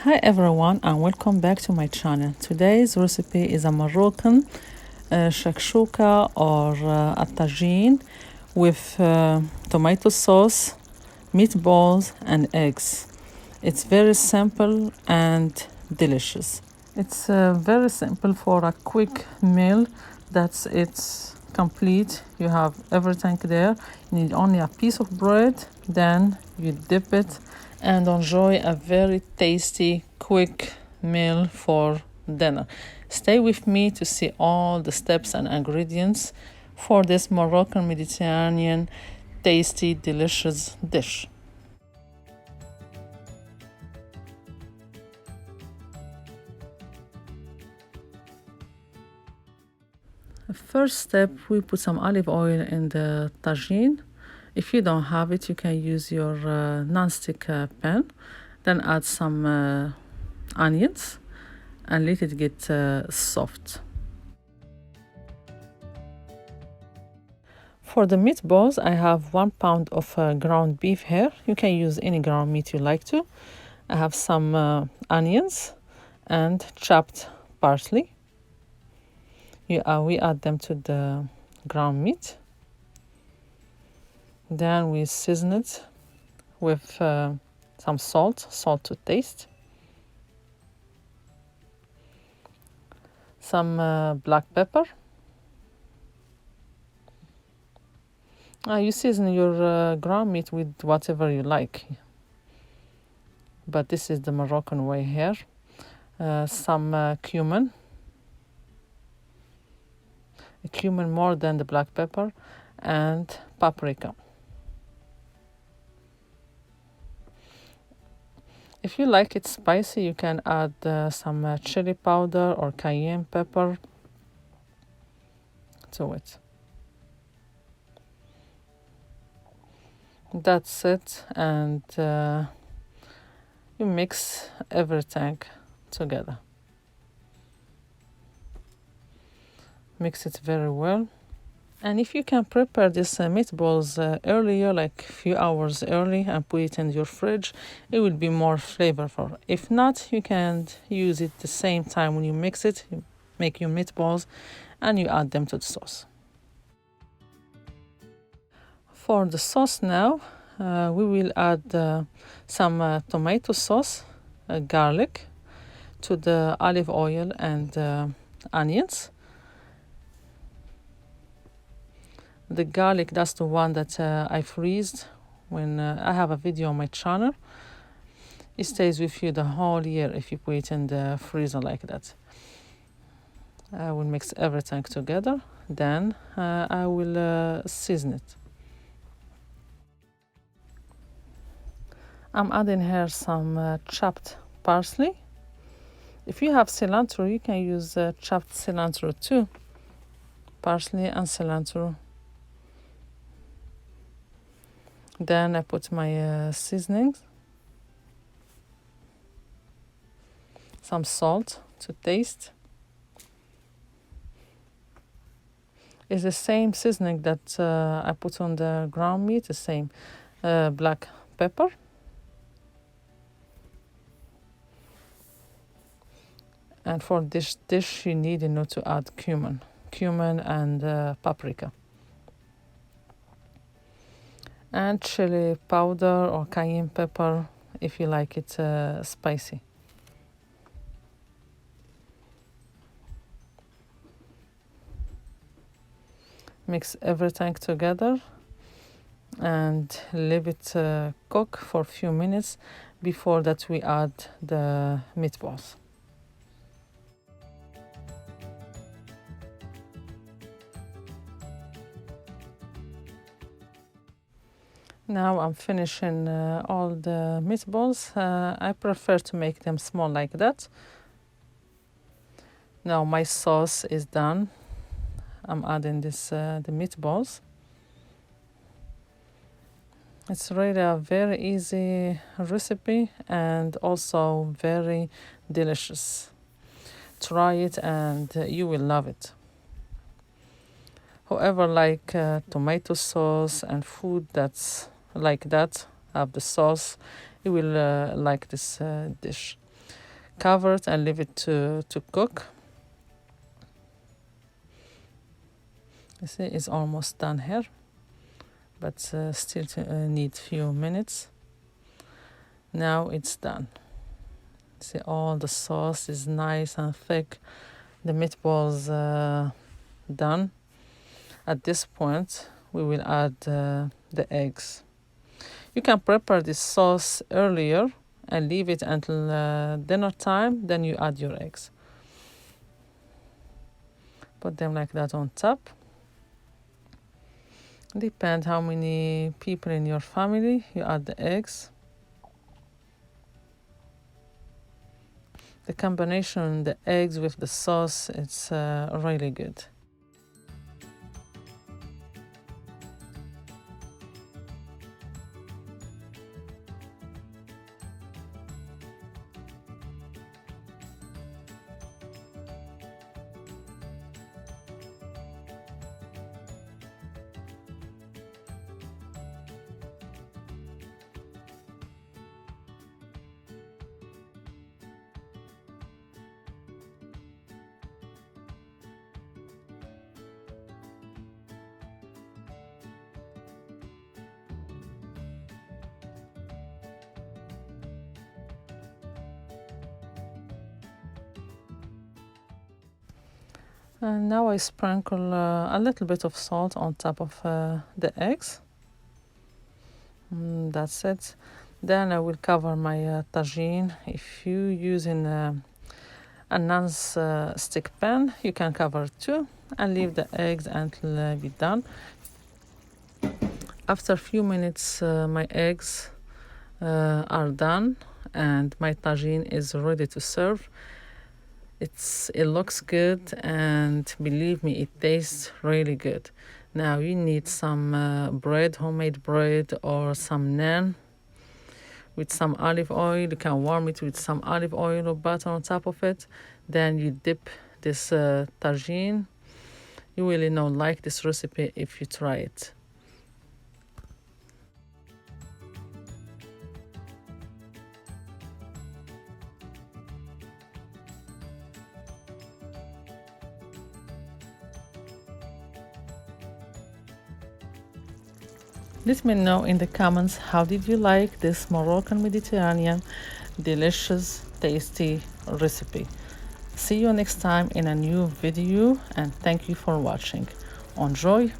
Hi everyone and welcome back to my channel. Today's recipe is a Moroccan shakshuka or a tagine with tomato sauce, meatballs and eggs. It's very simple and delicious. It's very simple for a quick meal. It's complete. You have everything there. You need only a piece of bread, then you dip it and enjoy a very tasty, quick meal for dinner. Stay with me to see all the steps and ingredients for this Moroccan Mediterranean tasty, delicious dish. First step, we put some olive oil in the tagine. If you don't have it, you can use your non-stick pan. Then add some onions and let it get soft. For the meatballs, I have 1 pound of ground beef here. You can use any ground meat you like to. I have some onions and chopped parsley. We add them to the ground meat. Then we season it with some salt to taste, some black pepper. You season your ground meat with whatever you like, but this is the Moroccan way here. Some cumin more than the black pepper, and paprika. If you like it spicy, you can add some chili powder or cayenne pepper to it. That's it, and you mix everything together. Mix it very well. And if you can prepare this meatballs earlier, like a few hours early, and put it in your fridge, it will be more flavorful. If not, you can use it the same time when you mix it. You make your meatballs and you add them to the sauce. For the sauce now, we will add some tomato sauce, garlic, to the olive oil and onions. The garlic, that's the one that I freeze when I have a video on my channel. It stays with you the whole year if you put it in the freezer like that. I will mix everything together, then I will season it. I'm adding here some chopped parsley. If you have cilantro, you can use chopped cilantro too. Parsley and cilantro. Then I put my seasonings, some salt to taste. It's the same seasoning that I put on the ground meat, the same. Black pepper. And for this dish, you need to add cumin and paprika. And chili powder or cayenne pepper if you like it spicy. Mix everything together and leave it cook for a few minutes. Before that, we add the meatballs. Now I'm finishing all the meatballs. I prefer to make them small like that. Now my sauce is done. I'm adding the meatballs. It's really a very easy recipe and also very delicious. Try it and you will love it. Whoever like tomato sauce and food that's like that, have the sauce, you will like this dish. cover it and leave it to cook. You see, it's almost done here, but still need few minutes. Now it's done. See, all the sauce is nice and thick. The meatballs done. At this point, we will add the eggs. You can prepare this sauce earlier and leave it until dinner time, then you add your eggs. Put them like that on top. Depend how many people in your family, you add the eggs. The combination, the eggs with the sauce, it's really good. And now I sprinkle a little bit of salt on top of the eggs. That's it. Then I will cover my tagine. If you using a non-stick pan, you can cover it too and leave the eggs until be done. After a few minutes, my eggs are done and my tagine is ready to serve. It looks good, and believe me, it tastes really good. Now you need some bread, homemade bread, or some naan with some olive oil. You can warm it with some olive oil or butter on top of it. Then you dip this tagine. You really like this recipe if you try it. Let me know in the comments how did you like this Moroccan Mediterranean delicious tasty recipe. See you next time in a new video, and thank you for watching. Enjoy!